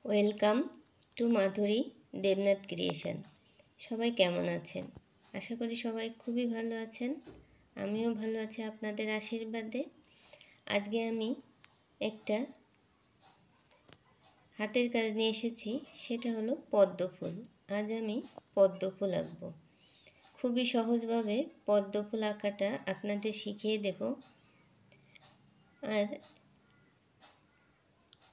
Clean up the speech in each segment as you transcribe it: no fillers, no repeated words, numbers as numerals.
Welcome to Madhuri Debnath creation. সবাই কেমন আছেন? আশা করি সবাই খুবই ভালো আছেন। আমিও ভালো আছি আপনাদের আশীর্বাদে। আজকে আমি একটা হাতের কাজ নিয়ে এসেছি, সেটা হলো পদ্ম ফুল। আজ আমি পদ্ম ফুল আঁকবো। খুবই সহজভাবে পদ্ম ফুল আঁকাটা আপনাদের শিখিয়ে দেব। আর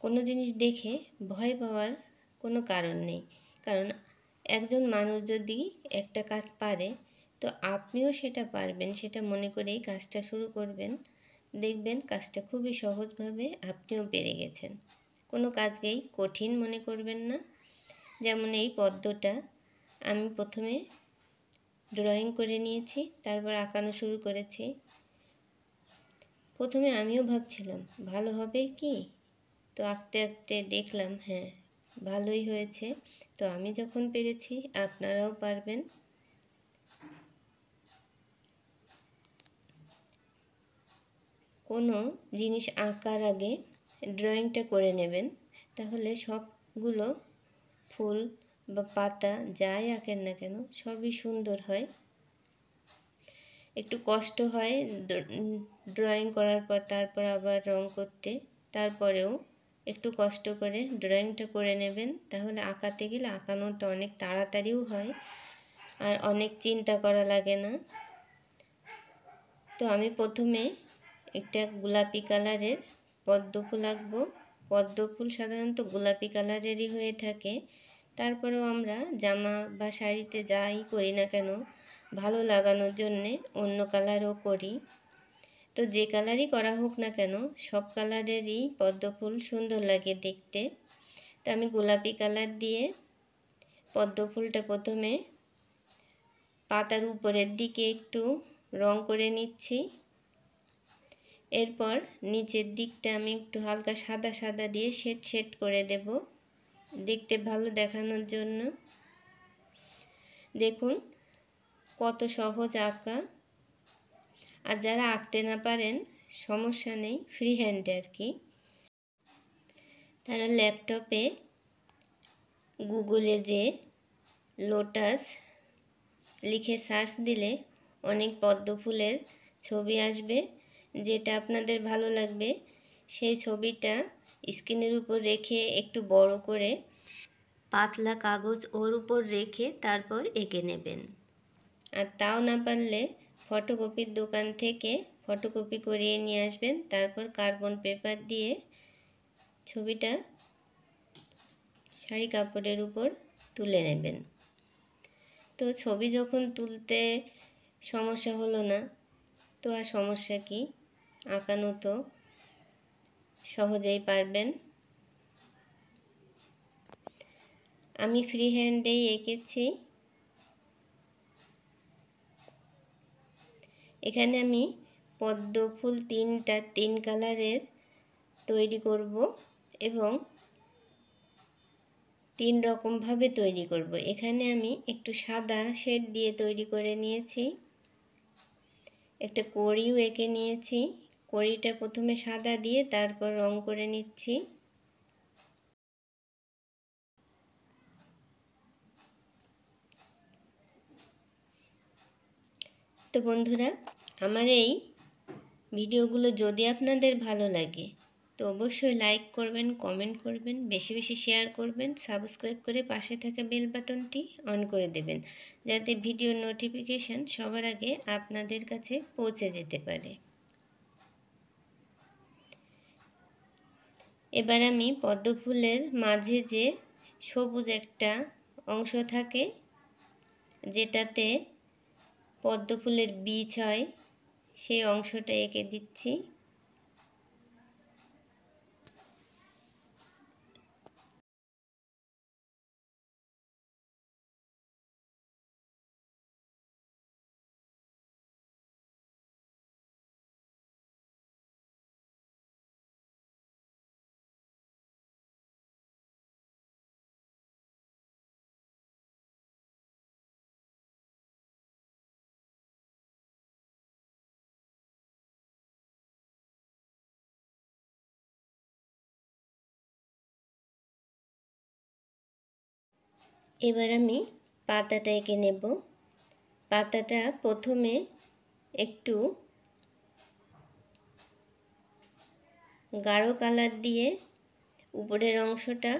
কোনো জিনিস দেখে ভয় পাওয়ার কোনো কারণ নেই, কারণ একজন মানুষ যদি একটা কাজ পারে তো আপনিও সেটা পারবেন, সেটা মনে করেই কাজটা শুরু করবেন। দেখবেন কাজটা খুবই সহজভাবে আপনিও পেরে গেছেন। কোনো কাজকেই কঠিন মনে করবেন না। যেমন এই পদ্মটা আমি প্রথমে ড্রয়িং করে নিয়েছি, তারপর আঁকানো শুরু করেছি। প্রথমে আমিও ভাবছিলাম ভালো হবে কি, তো আঁকতে আঁকতে দেখলাম হ্যাঁ ভালোই হয়েছে। তো আমি যখন পেরেছি আপনারাও পারবেন। কোনো জিনিস আঁকার আগে ড্রয়িংটা করে নেবেন, তাহলে সবগুলো ফুল বা পাতা যাই আঁকেন না কেন সবই সুন্দর হয়। একটু কষ্ট হয় ড্রয়িং করার পর তারপর আবার রং করতে, তারপরেও একটু কষ্ট করে ড্রয়িংটা করে নেবেন, তাহলে আঁকাতে গেলে আঁকানোটা অনেক তাড়াতাড়িও হয় আর অনেক চিন্তা করা লাগে না। তো আমি প্রথমে একটা গোলাপি কালারের পদ্ম ফুল আঁকবো। পদ্ম ফুল সাধারণত গোলাপি কালারেরই হয়ে থাকে, তারপরেও আমরা জামা বা শাড়িতে যাই করি না কেন ভালো লাগানোর জন্যে অন্য কালারও করি। তো যে কালারই করা হোক না কেন সব কালারেরই পদ্ম ফুল সুন্দর লাগে দেখতে। তো আমি গোলাপি কালার দিয়ে পদ্ম ফুলটা প্রথমে পাতার উপরের দিকে একটু রং করে নিচ্ছি। এরপর নিচের দিকটা আমি একটু হালকা সাদা সাদা দিয়ে শেড শেড করে দেব, দেখতে ভালো দেখানোর জন্য। দেখুন কত সহজ আঁকা। আর যারা আঁকতে না পারেন সমস্যা নেই, ফ্রি হ্যান্ডে আর কি, তারা ল্যাপটপে গুগলে যে লোটাস লিখে সার্চ দিলে অনেক পদ্ম ফুলের ছবি আসবে। যেটা আপনাদের ভালো লাগবে সেই ছবিটা স্ক্রিনের উপর রেখে একটু বড় করে পাতলা কাগজ ওর উপর রেখে তারপর এঁকে নেবেন। আর তাও না পারলে ফটোকপির দোকান থেকে ফটোকপি করিয়ে নিয়ে আসবেন, তারপর কার্বন পেপার দিয়ে ছবিটা শাড়ি কাপড়ের উপর তুলে নেবেন। তো ছবি যখন তুলতে সমস্যা হলো না, তো আর সমস্যা কি, আঁকানো তো সহজেই পারবেন। আমি ফ্রি হ্যান্ডেই এঁকেছি। এখানে আমি পদ্ম ফুল তিন কালারের তৈরি করব এবং 3 রকমভাবে তৈরি করব। এখানে আমি একটু সাদা শেড দিয়ে তৈরি করে নিয়েছি, একটা কড়িও এঁকে নিয়েছি। কড়িটা প্রথমে সাদা দিয়ে তারপর রং করে নিচ্ছি। তো বন্ধুরা, আমার এই ভিডিওগুলো যদি আপনাদের ভালো লাগে তো অবশ্যই লাইক করবেন, কমেন্ট করবেন, বেশি বেশি শেয়ার করবেন, সাবস্ক্রাইব করে পাশে থাকা বেল বাটনটি অন করে দেবেন, যাতে ভিডিওর নোটিফিকেশান সবার আগে আপনাদের কাছে পৌঁছে যেতে পারে। এবার আমি পদ্ম ফুলের মাঝে যে সবুজ একটা অংশ থাকে যেটাতে পদ্ম ফুলের বীজ হয় সেই অংশটা এঁকে দিচ্ছি। এবার আমি পাতাটা এঁকে নেব। পাতাটা প্রথমে একটু গাঢ় কালার দিয়ে উপরের অংশটা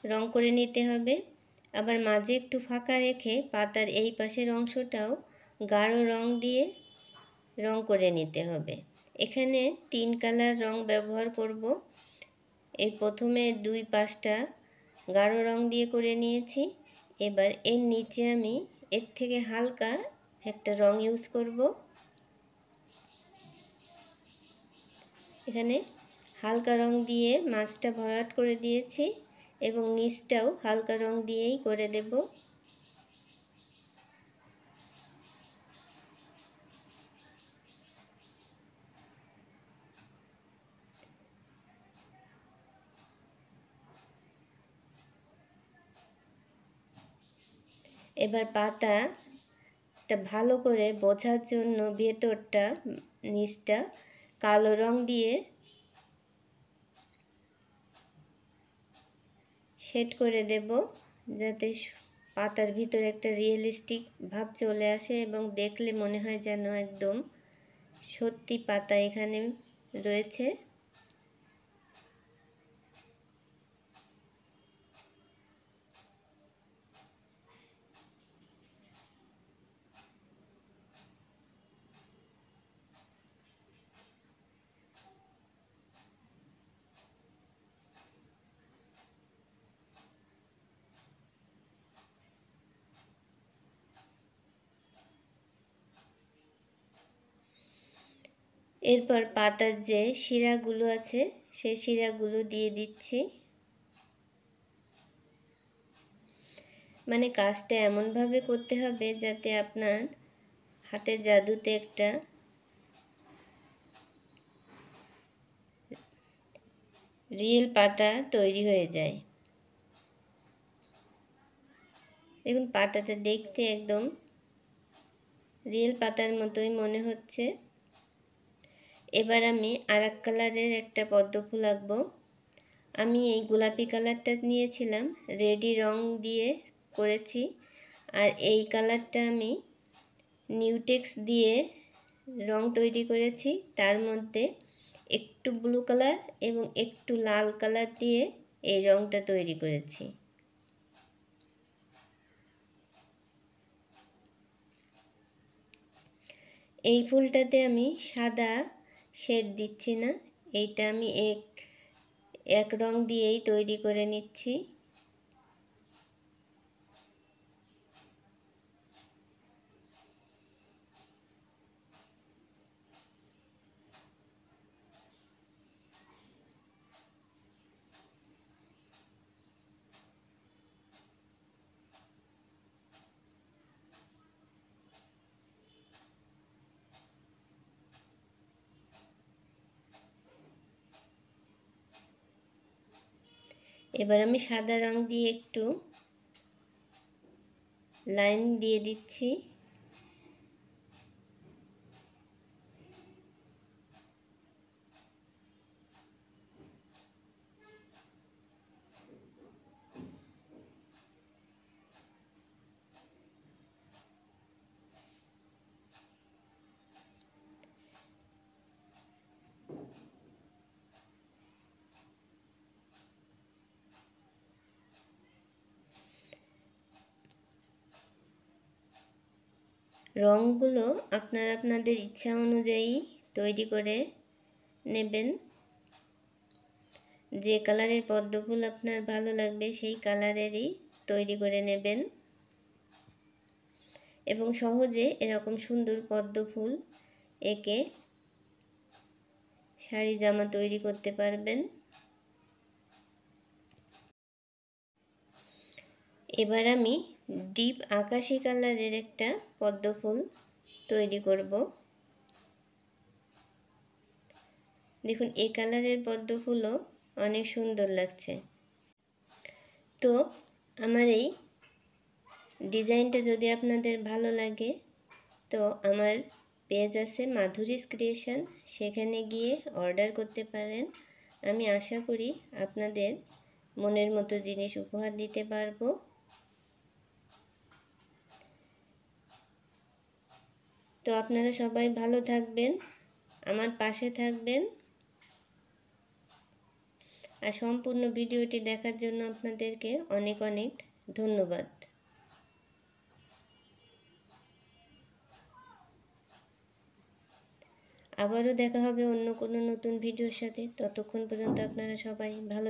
রং করে নিতে হবে, আবার মাঝে একটু ফাঁকা রেখে পাতার এই পাশের অংশটাও গাঢ় রং দিয়ে রং করে নিতে হবে। এখানে 3 কালার রং ব্যবহার করব। এই প্রথমে 2 পাশটা গাঢ় রং দিয়ে করে নিয়েছি। এবার এর নিচে আমি এর থেকে হালকা একটা রং ইউজ করব। এখানে হালকা রং দিয়ে মাছটা ভরাট করে দিয়েছি এবং নিচটাও হালকা রং দিয়েই করে দেব। এবার পাতাটা ভালো করে বোঝার জন্য ভেতরটা নিচটা কালো রং দিয়ে শেড করে দেব, যাতে পাতার ভিতরে একটা রিয়েলিস্টিক ভাব চলে আসে এবং দেখলে মনে হয় যেন একদম সত্যি পাতা এখানে রয়েছে। এরপর পাতার যে শিরাগুলো আছে সেই শিরাগুলো দিয়ে দিচ্ছি। মানে কাজটা এমনভাবে করতে হবে যাতে আপনার হাতের জাদুতে একটা রিয়েল পাতা তৈরি হয়ে যায়। দেখুন পাতাটা দেখতে একদম রিয়েল পাতার মতোই মনে হচ্ছে। এবার আমি আরেক কালারের একটা পদ্ম ফুল আঁকবো। আমি এই গোলাপি কালারটা নিয়েছিলাম, রেডি রং দিয়ে করেছি, আর এই কালারটা আমি নিউটেক্স দিয়ে রং তৈরি করেছি। তার মধ্যে একটু ব্লু কালার এবং একটু লাল কালার দিয়ে এই রংটা তৈরি করেছি। এই ফুলটাতে আমি সাদা শেড দিচ্ছি না, এইটা আমি এক রং দিয়েই তৈরি করে নিচ্ছি। এবার আমি সাদা রং দিয়ে একটু লাইন দিয়ে দিচ্ছি। রঙগুলো আপনারা আপনাদের ইচ্ছা অনুযায়ী তৈরি করে নেবেন। যে কালারের পদ্ম ফুল আপনার ভালো লাগবে সেই কালারেরই তৈরি করে নেবেন এবং সহজে এরকম সুন্দর পদ্ম ফুল এঁকে শাড়ি জামা তৈরি করতে পারবেন। এবার আমি ডিপ আকাশি কালারের একটা পদ্ম ফুল তৈরি করব। দেখুন এই কালারের পদ্ম ফুলও অনেক সুন্দর লাগছে। তো আমার এই ডিজাইনটা যদি আপনাদের ভালো লাগে তো আমার পেজ আছে মাধুরীস ক্রিয়েশন, সেখানে গিয়ে অর্ডার করতে পারেন। আমি আশা করি আপনাদের মনের মতো জিনিস উপহার দিতে পারবো। তো আপনারা সবাই ভালো থাকবেন, আমার পাশে থাকবেন, আর সম্পূর্ণ ভিডিওটি দেখার জন্য আপনাদেরকে অনেক অনেক ধন্যবাদ। আবারও দেখা হবে অন্য কোনো নতুন ভিডিওর সাথে। ততক্ষণ পর্যন্ত আপনারা সবাই ভালো